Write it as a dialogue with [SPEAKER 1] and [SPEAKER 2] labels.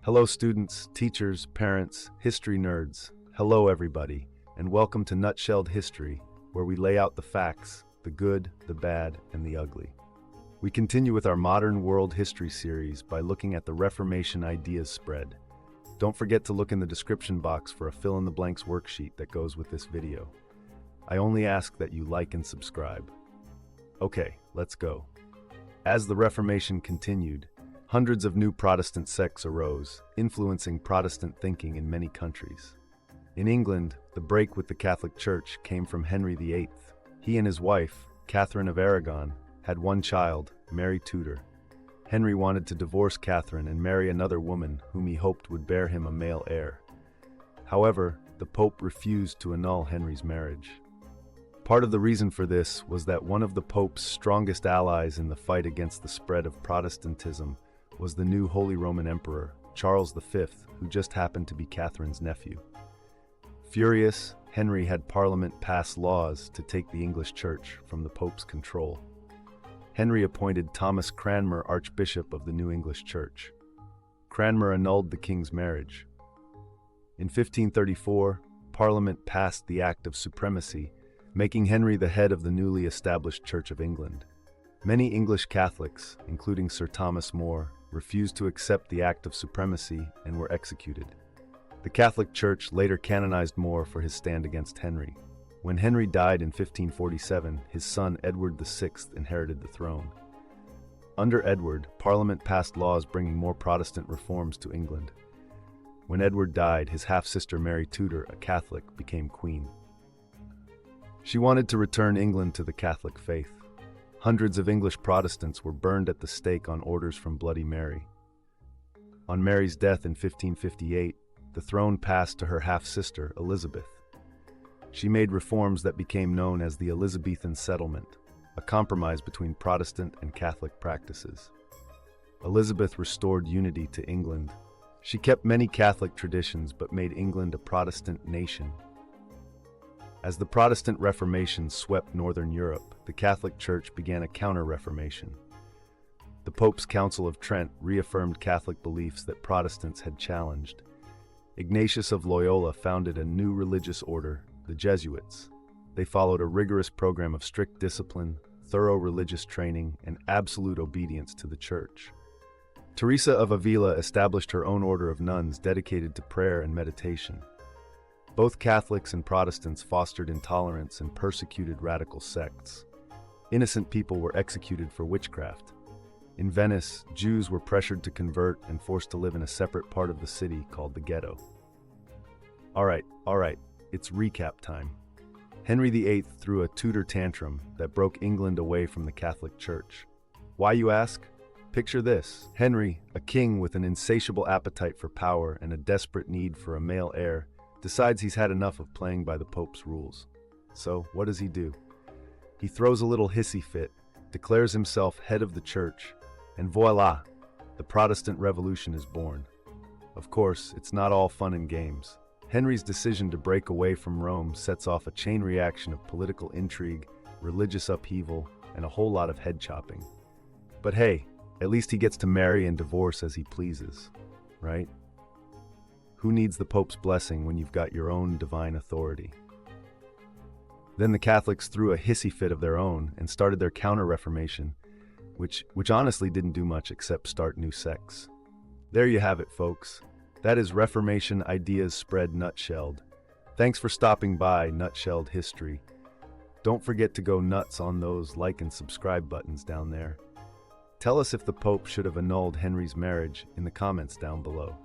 [SPEAKER 1] Hello students, teachers, parents, history nerds. Hello everybody, and welcome to Nutshelled History, where we lay out the facts, the good, the bad, and the ugly. We continue with our Modern World History series by looking at the Reformation ideas spread. Don't forget to look in the description box for a fill-in-the-blanks worksheet that goes with this video. I only ask that you like and subscribe. Okay, let's go. As the Reformation continued, hundreds of new Protestant sects arose, influencing Protestant thinking in many countries. In England, the break with the Catholic Church came from Henry VIII. He and his wife, Catherine of Aragon, had one child, Mary Tudor. Henry wanted to divorce Catherine and marry another woman whom he hoped would bear him a male heir. However, the Pope refused to annul Henry's marriage. Part of the reason for this was that one of the Pope's strongest allies in the fight against the spread of Protestantism was the new Holy Roman Emperor, Charles V, who just happened to be Catherine's nephew. Furious, Henry had Parliament pass laws to take the English Church from the Pope's control. Henry appointed Thomas Cranmer Archbishop of the New English Church. Cranmer annulled the king's marriage. In 1534, Parliament passed the Act of Supremacy, making Henry the head of the newly established Church of England. Many English Catholics, including Sir Thomas More, refused to accept the Act of Supremacy and were executed. The Catholic Church later canonized More for his stand against Henry. When Henry died in 1547, his son Edward VI inherited the throne. Under Edward, Parliament passed laws bringing more Protestant reforms to England. When Edward died, his half-sister Mary Tudor, a Catholic, became queen. She wanted to return England to the Catholic faith. Hundreds of English Protestants were burned at the stake on orders from Bloody Mary. On Mary's death in 1558, the throne passed to her half-sister, Elizabeth. She made reforms that became known as the Elizabethan Settlement, a compromise between Protestant and Catholic practices. Elizabeth restored unity to England. She kept many Catholic traditions but made England a Protestant nation. As the Protestant Reformation swept Northern Europe, the Catholic Church began a Counter-Reformation. The Pope's Council of Trent reaffirmed Catholic beliefs that Protestants had challenged. Ignatius of Loyola founded a new religious order, the Jesuits. They followed a rigorous program of strict discipline, thorough religious training, and absolute obedience to the Church. Teresa of Avila established her own order of nuns dedicated to prayer and meditation. Both Catholics and Protestants fostered intolerance and persecuted radical sects. Innocent people were executed for witchcraft. In Venice, Jews were pressured to convert and forced to live in a separate part of the city called the ghetto. All right, it's recap time. Henry VIII threw a Tudor tantrum that broke England away from the Catholic Church. Why, you ask? Picture this. Henry, a king with an insatiable appetite for power and a desperate need for a male heir, decides he's had enough of playing by the Pope's rules. So, what does he do? He throws a little hissy fit, declares himself head of the Church, and voila, the Protestant Revolution is born. Of course, it's not all fun and games. Henry's decision to break away from Rome sets off a chain reaction of political intrigue, religious upheaval, and a whole lot of head chopping. But hey, at least he gets to marry and divorce as he pleases, right? Who needs the Pope's blessing when you've got your own divine authority? Then the Catholics threw a hissy fit of their own and started their Counter-Reformation, which honestly didn't do much except start new sects. There you have it, folks. That is Reformation ideas spread nutshelled. Thanks for stopping by Nutshelled History. Don't forget to go nuts on those like and subscribe buttons down there. Tell us if the Pope should have annulled Henry's marriage in the comments down below.